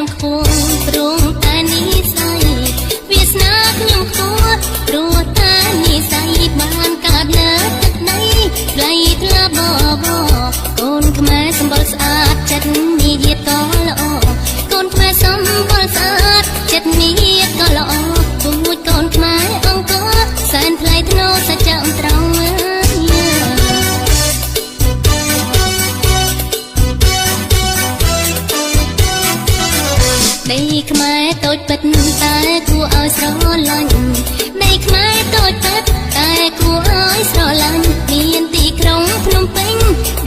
ងខ្ពស់ព្រមតែនិស័យវាសនាខ្ញុំខ្ពស់ព្រោះតែនិស័យបានកើតលើទឹកដីផ្លៃធ្លាបបកូនខ្មែរសម្បុរស្អាតចិត្តនិយាយក៏ល្អកូនខ្មែរសម្បុរស្អាតចិត្តនិយាយក៏ល្អពូជកូនខ្មែរអង្គសែនថ្លៃថ្នូរសច្ចៈត្រង់ដីខ្មែរតូចពិតតែគួរឲ្យស្រឡាញ់ដីខ្មែរតូចពិតតែគួរឲ្យស្រឡាញ់មានទីក្រុងភ្នំពេញ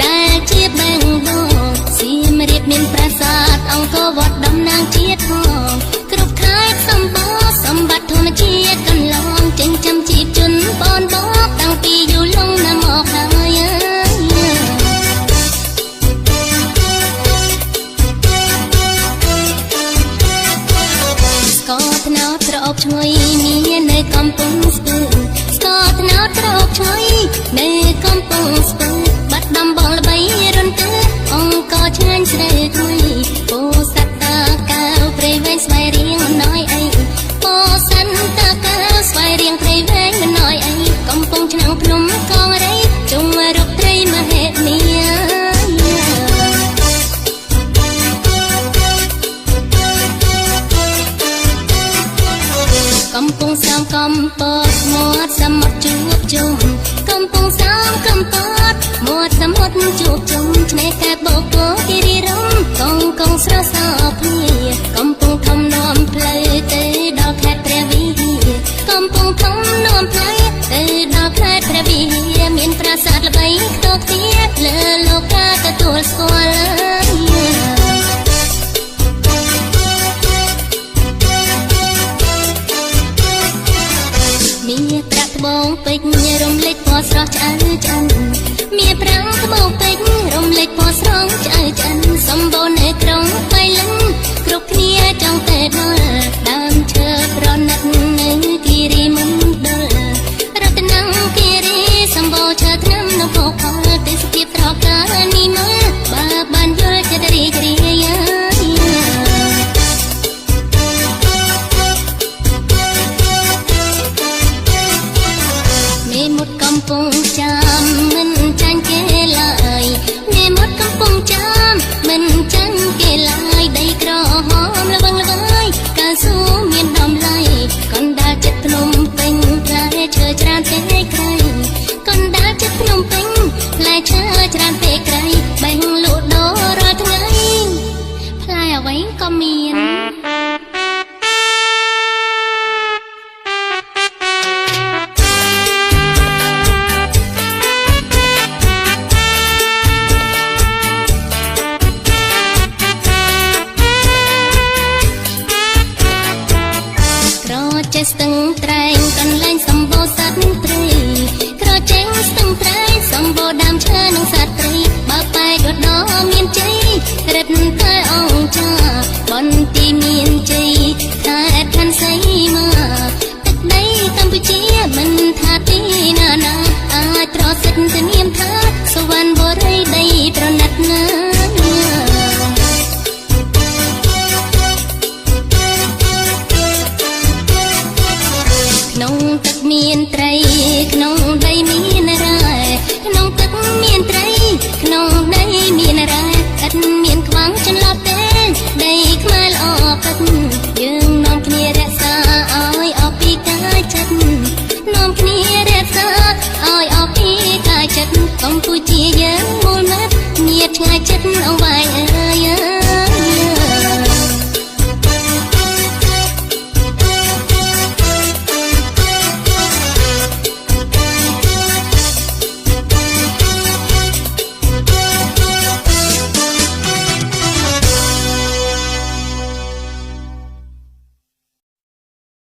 ដែលជាបេងដូងសៀមរាបមានប្រាសាទអង្គរវត្តតំណាងជាតិផងគ្រប់ខេត្តសម្បត្តិសម្បត្តិធម្មជាតិកន្លងចិញ្ចឹមជីវជនបងបកតាំងពីយូរលង់ណាស់មកហើយស្ករត្នោតត្រអូបឈ្ងុយមាននៅកំពង់ស្ពឺស្ករត្នោតត្រអូបឈ្ងុយនៅកំពង់ស្ពឺបាត់ដំបងល្បីរន្ទើអង្គឆ្ងាញ់ស្រីថ្មីពោសត្វតាកៅព្រៃវែងស្វាយរៀងមិនណយអីពោសត្វតាកៅស្វាយរៀងព្រៃវែងមិនណយអីកំពង់ឆ្នាំងភ្នំកងរៃជុំរុកត្រីមហេនីកំពង់សោមកំពតមាត់សមុទ្រជួបជុំកំពង់សោមកំពតមាត់សមុទ្រជួបជុំឆ្នេរកែបបូកគោគិរីរម្យកងស្រស់សោភីកំពង់ធំនាំផ្លូវទៅដល់ខេត្តព្រះវិហារកំពង់ធំនាំផ្លូវទៅដល់ខេត្តព្រះវិហារមានប្រាសាទល្បីខ្ទោខ្ទាលើលោកកាទទួលស្គាល់មានប្រាក់ត្បូងពេជ្ររំលេចពណ៌ស្រស់ឆ្អៅឆ្អិនមានប្រាំងត្បូងពេជ្ររំលេចពណ៌ស្រស់ឆ្អៅឆ្អិនសម្បូរនៅក្រុងបៃលិនគ្រប់គ្នាចង់តែដល់ដើមឈើប្រណិតនៅគិរីមណ្ឌលរតនគិរីសម្បូរឈើថ្នាំនៅភោគផលទេសភាពត្រកានីមលបើបានយល់ចិត្តរីករាយមុតកំពង់ចាមមិនចាញ់គេឡើយមេមុតកំពង់ចាមមិនចាញ់គេឡើយដីក្រហមល្វឹងល្វើយកាស៊ូមានដំឡៃកណ្ដាលចិត្តភ្នំពេញផ្លែឈើច្រើនពេកក្រៃកណ្ដាលចិត្តភ្នំពេញផ្លែឈើច្រើនពេកក្រៃបេះលក់ដូររាល់ថ្ងៃផ្លែអ្វីក៏មាន